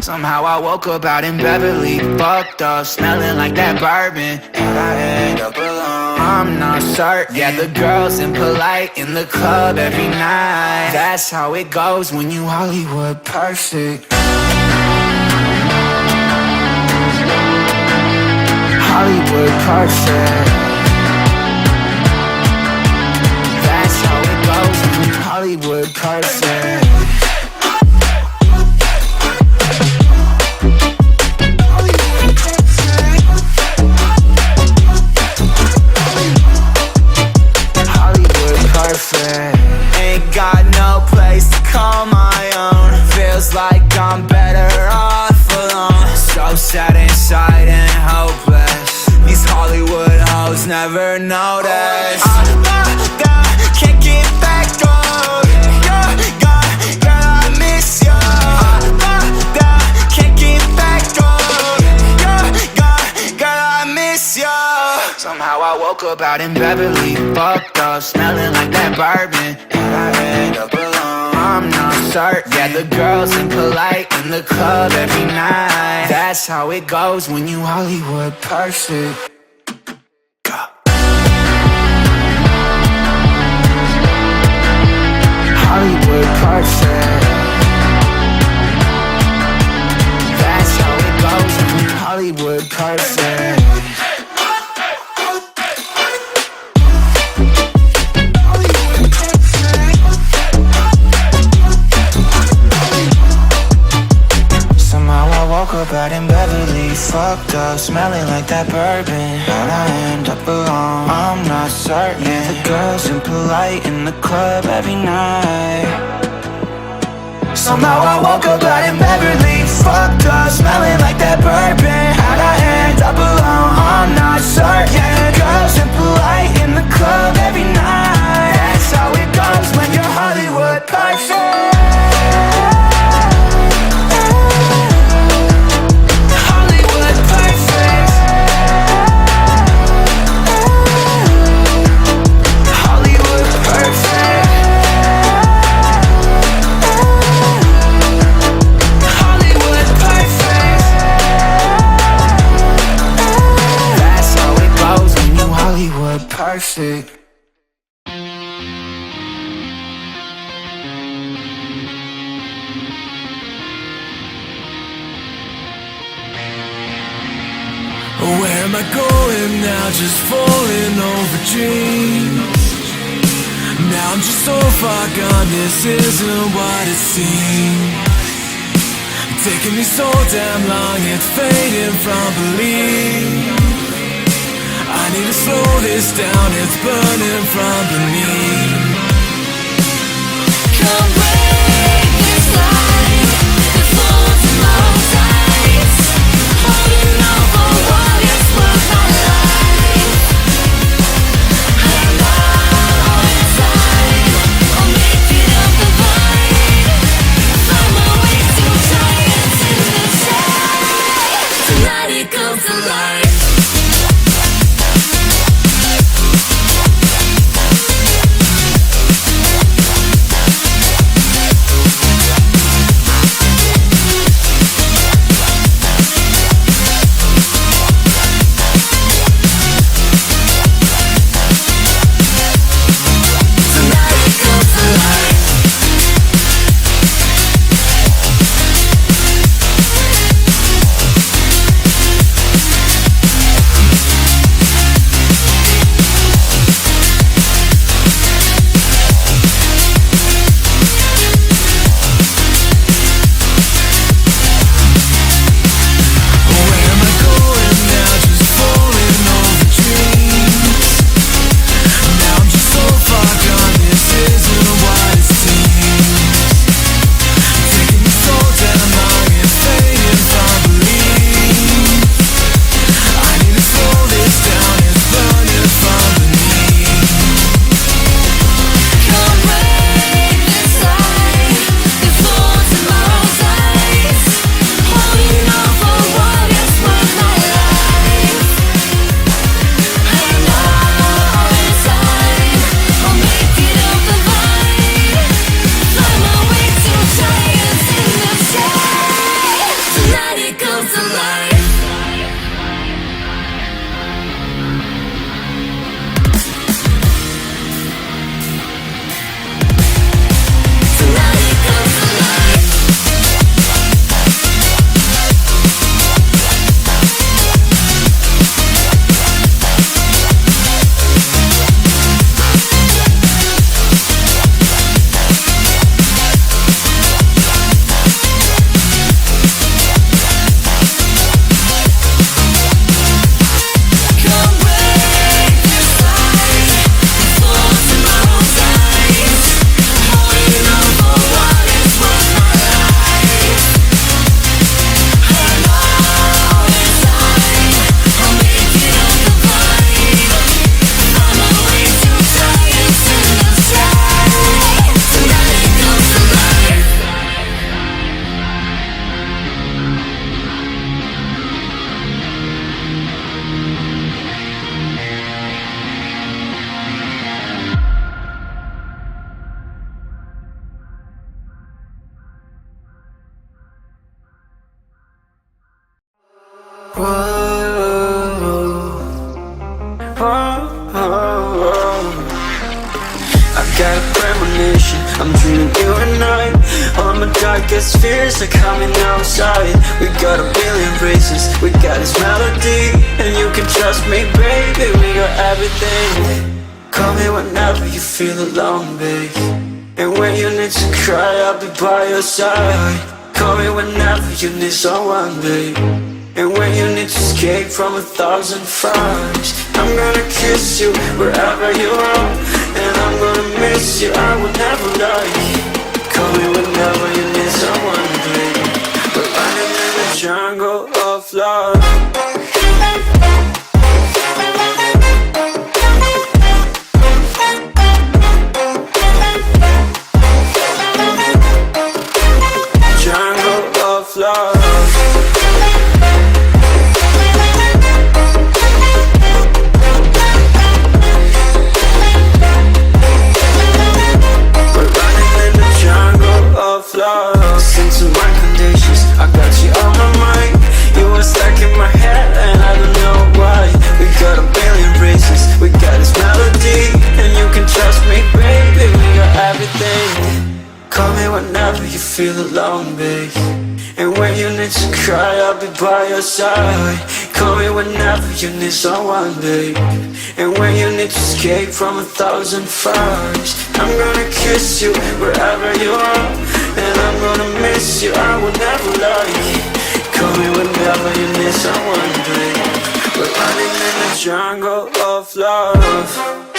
Somehow I woke up out in Beverly, fucked up, smelling like that bourbon. How'd I end up alone? I'm not certain. Yeah, the girls impolite in the club every night. That's how it goes when you Hollywood perfect. Hollywood perfect. That's how it goes when you Hollywood perfect. Ain't got no place to call my own. Feels like I'm better off alone. So sad inside and hopeless. These Hollywood hoes never notice. Can't get back on. You're gone, girl, I miss you. Can't get back on. You're gone, girl, I miss you. Somehow I woke up out in Beverly, fucked up, smelling like that bourbon. How'd I end up alone? I'm not certain. Yeah, the girls impolite in the club every night. That's how it goes when you Hollywood perfect. Hollywood perfect. That's how it goes when you Hollywood perfect. Woke up out in Beverly, fucked up, smelling like that bourbon. How'd I end up alone? I'm not certain. Yeah, the girls impolite in the club every night. Somehow I woke up out in Beverly, fucked up, smelling like that bourbon. How'd I end up alone? I'm not certain. Yeah, the girls impolite in the club every night. That's how it goes when you're Hollywood perfect. Perfect. Where am I going now? Just falling over dreams. Now I'm just so far gone, this isn't what it seems. Taking me so damn long, it's fading from belief. I need to slow this down, it's burning from beneath. Come break this line, it falls in low tides. Holding on for what is worth my life. And all inside, I'll make it up the vine. Find my way to giants in the sky. Tonight it comes to life. I got a premonition, I'm dreaming you and I. All my darkest fears are coming outside. We got a billion races, we got this melody. And you can trust me, baby, we got everything. Call me whenever you feel alone, babe. And when you need to cry, I'll be by your side. Call me whenever you need someone, babe. And when you need to escape from 1,000 fires, I'm gonna kiss you wherever you are. And I'm gonna miss you, I will never lie. Call me whenever you need someone, babe. We're running in the jungle of love. Jungle of love. Listen to my conditions, I got you on my mind. You were stuck in my head and I don't know why. We got a billion races, we got this melody. And you can trust me, baby, we got everything. Call me whenever you feel alone, babe. And when you need to cry, I'll be by your side. Call me whenever you need someone, babe. And when you need to escape from 1,000 fires, I'm gonna kiss you wherever you are. And I'm gonna miss you, I will never lie. Call me whenever you need someone, babe. We're running in the jungle of love.